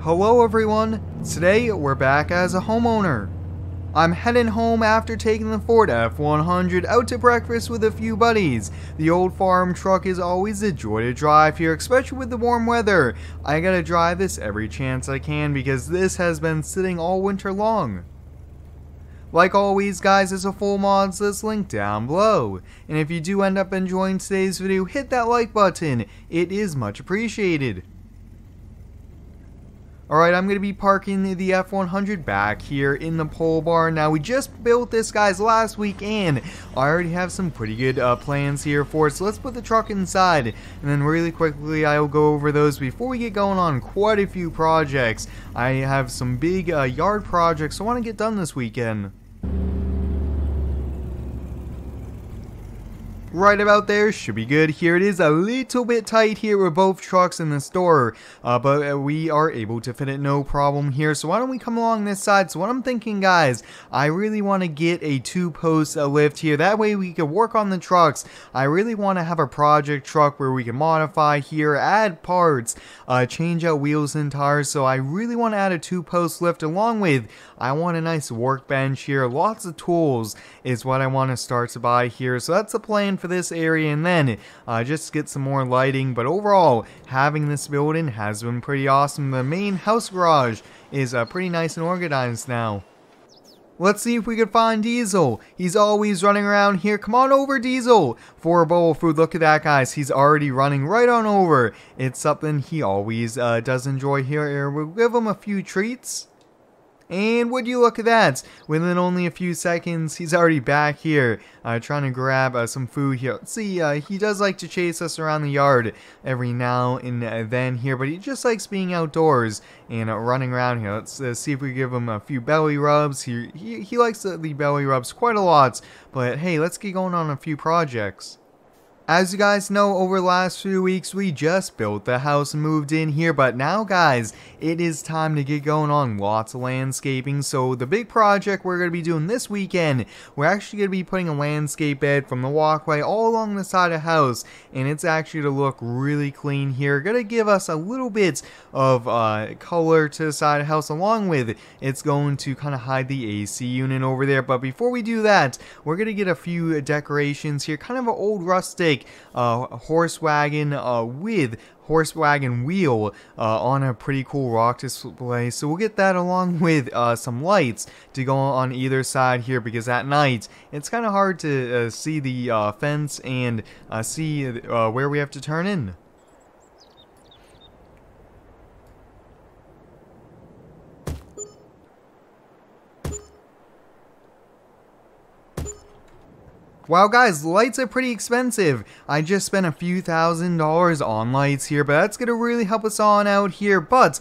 Hello everyone, today we're back as a homeowner. I'm heading home after taking the Ford F-100 out to breakfast with a few buddies. The old farm truck is always a joy to drive here, especially with the warm weather. I gotta drive this every chance I can because this has been sitting all winter long. Like always guys, there's a full mods list link down below. And if you do end up enjoying today's video, hit that like button, it is much appreciated. Alright, I'm going to be parking the F-100 back here in the pole barn. Now, we just built this, guys, last week, and I already have some pretty good plans here for it. So let's put the truck inside, and then really quickly I'll go over those before we get going on quite a few projects. I have some big yard projects I want to get done this weekend. Right about there should be good. Here it is a little bit tight here with both trucks in the store, but we are able to fit it no problem here. So why don't we come along this side? So what I'm thinking, guys, I really want to get a two-post lift here. That way we can work on the trucks. I really want to have a project truck where we can modify here, add parts, change out wheels and tires. So I really want to add a two-post lift along with, I want a nice workbench here. Lots of tools is what I want to start to buy here. So that's the plan for this area, and then just get some more lighting. But overall, having this building has been pretty awesome. The main house garage is pretty nice and organized now. Let's see if we can find Diesel. He's always running around here. Come on over, Diesel, for a bowl of food. Look at that, guys. He's already running right on over. It's something he always does enjoy here. We'll give him a few treats. And would you look at that, within only a few seconds, he's already back here, trying to grab some food here. Let's see, he does like to chase us around the yard every now and then here, but he just likes being outdoors and running around here. Let's see if we give him a few belly rubs. He likes the belly rubs quite a lot, but hey, let's get going on a few projects. As you guys know, over the last few weeks, we just built the house and moved in here, but now, guys, it is time to get going on lots of landscaping. So the big project we're going to be doing this weekend, we're actually going to be putting a landscape bed from the walkway all along the side of the house, and it's actually to look really clean here. Going to give us a little bit of color to the side of the house, along with it's going to kind of hide the AC unit over there. But before we do that, we're going to get a few decorations here, kind of an old rustic horse wagon with horse wagon wheel on a pretty cool rock display. So we'll get that along with some lights to go on either side here, because at night it's kind of hard to see the fence and see where we have to turn in. Wow, guys, lights are pretty expensive. I just spent a few $1,000s on lights here, but that's going to really help us on out here. But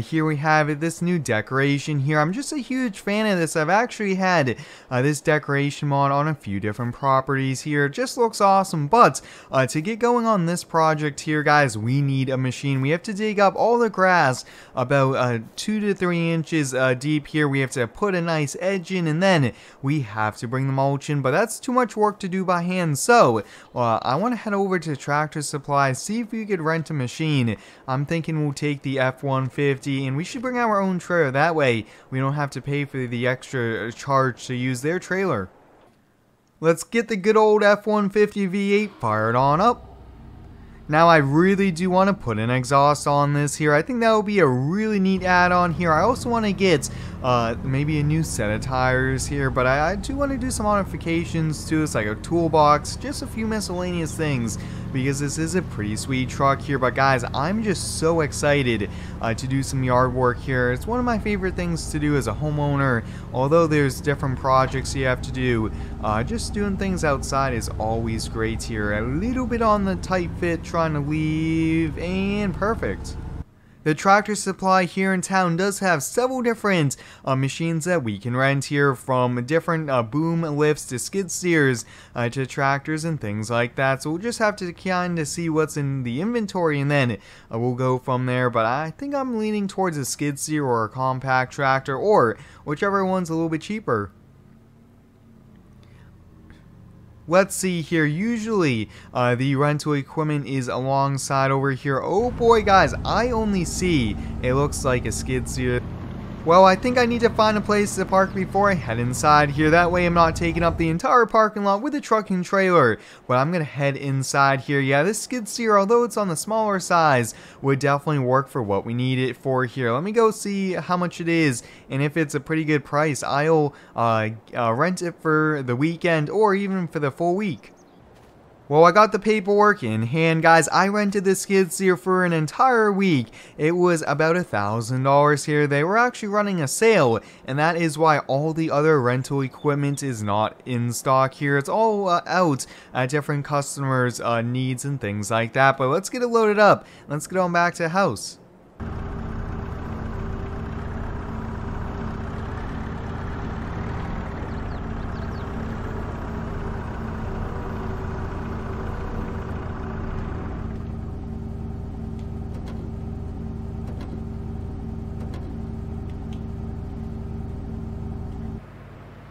here we have it, this new decoration here. I'm just a huge fan of this. I've actually had this decoration mod on a few different properties here. It just looks awesome. But to get going on this project here, guys, we need a machine. We have to dig up all the grass about 2 to 3 inches deep here. We have to put a nice edge in, and then we have to bring the mulch in. But that's too much work to do by hand, so I want to head over to Tractor Supply, see if we could rent a machine. I'm thinking we'll take the F-150, and we should bring our own trailer. That way we don't have to pay for the extra charge to use their trailer. Let's get the good old F-150 V8 fired on up. Now, I really do want to put an exhaust on this here. I think that would be a really neat add-on here. I also want to get maybe a new set of tires here, but I do want to do some modifications to this, like a toolbox, just a few miscellaneous things, because this is a pretty sweet truck here. But guys, I'm just so excited to do some yard work here. It's one of my favorite things to do as a homeowner. Although there's different projects you have to do, just doing things outside is always great here. A little bit on the tight fit, trying to leave, and perfect. The Tractor Supply here in town does have several different machines that we can rent here, from different boom lifts to skid steers to tractors and things like that. So we'll just have to kind of see what's in the inventory, and then we'll go from there. But I think I'm leaning towards a skid steer or a compact tractor, or whichever one's a little bit cheaper. Let's see here. Usually, the rental equipment is alongside over here. Oh boy, guys, I only see, it looks like a skid steer. Well, I think I need to find a place to park before I head inside here. That way I'm not taking up the entire parking lot with a truck and trailer. But I'm going to head inside here. Yeah, this skid steer, although it's on the smaller size, would definitely work for what we need it for here. Let me go see how much it is. And if it's a pretty good price, I'll rent it for the weekend or even for the full week. Well, I got the paperwork in hand, guys. I rented this skid steer for an entire week. It was about $1,000 here. They were actually running a sale, and that is why all the other rental equipment is not in stock here. It's all out at different customers' needs and things like that. But let's get it loaded up. Let's get on back to the house.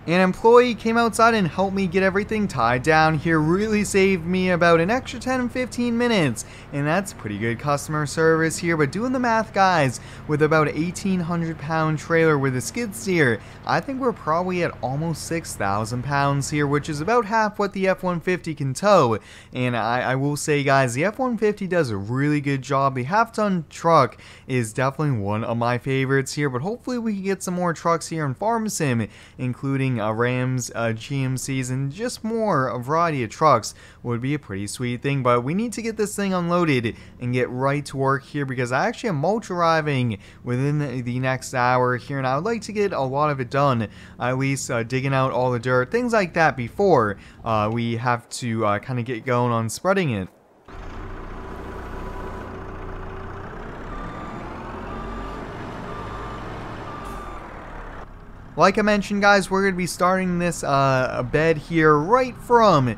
An employee came outside and helped me get everything tied down here. Really saved me about an extra 10-15 minutes. And that's pretty good customer service here. But doing the math, guys, with about an 1,800 pound trailer with a skid steer, I think we're probably at almost 6,000 pounds here, which is about half what the F-150 can tow. And I will say, guys, the F-150 does a really good job. The half-ton truck is definitely one of my favorites here. But hopefully we can get some more trucks here in Farm Sim, including Rams, GMCs, and just more a variety of trucks would be a pretty sweet thing. But we need to get this thing unloaded and get right to work here, because I actually have mulch arriving within the next hour here, and I would like to get a lot of it done, at least digging out all the dirt, things like that, before we have to kind of get going on spreading it. Like I mentioned, guys, we're going to be starting this bed here right from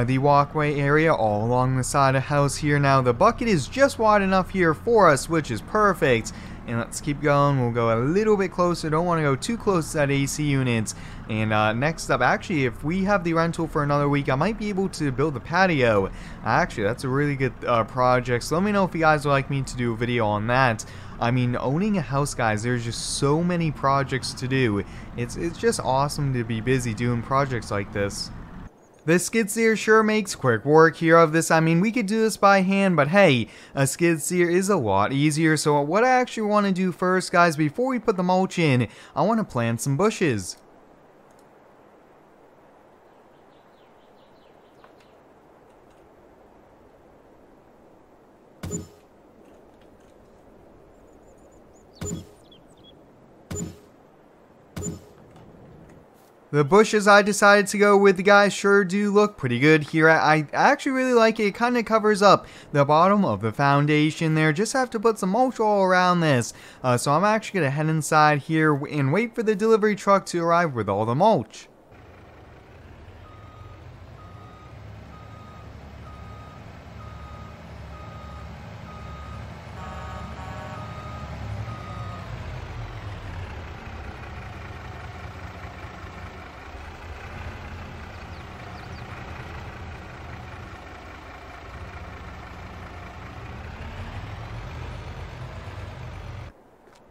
the walkway area all along the side of the house here. Now, the bucket is just wide enough here for us, which is perfect. And let's keep going. We'll go a little bit closer. Don't want to go too close to that AC unit. And next up, actually, if we have the rental for another week, I might be able to build the patio. Actually, that's a really good project. So let me know if you guys would like me to do a video on that. I mean, owning a house, guys, there's just so many projects to do. It's just awesome to be busy doing projects like this. This skid steer sure makes quick work here of this. I mean, we could do this by hand, but hey, a skid steer is a lot easier. So what I actually want to do first, guys, before we put the mulch in, I want to plant some bushes. The bushes I decided to go with, guys, sure do look pretty good here. I actually really like it. It kind of covers up the bottom of the foundation there. Just have to put some mulch all around this. So I'm actually going to head inside here and wait for the delivery truck to arrive with all the mulch.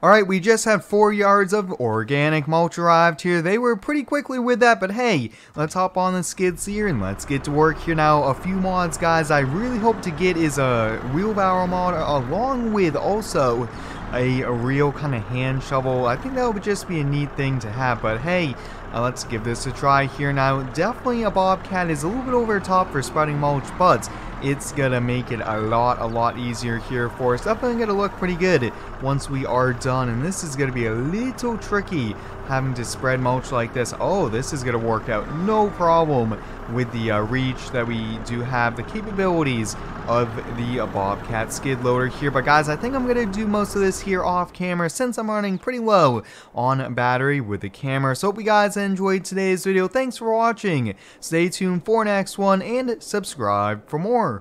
Alright, we just had 4 yards of organic mulch arrived here. They were pretty quickly with that, but hey, let's hop on the skid steer and let's get to work here. Now, a few mods, guys, I really hope to get is a wheelbarrow mod, along with also a real kind of hand shovel. I think that would just be a neat thing to have, but hey, let's give this a try here. Now, definitely a bobcat is a little bit over the top for spreading mulch, but it's gonna make it a lot easier here for us. Definitely gonna look pretty good once we are done, and this is gonna be a little tricky having to spread mulch like this. Oh, this is gonna work out no problem with the reach that we do have, the capabilities of the bobcat skid loader here. But guys, I think I'm gonna do most of this here off camera since I'm running pretty low on battery with the camera. So hope you guys enjoyed today's video. Thanks for watching. Stay tuned for next one and subscribe for more.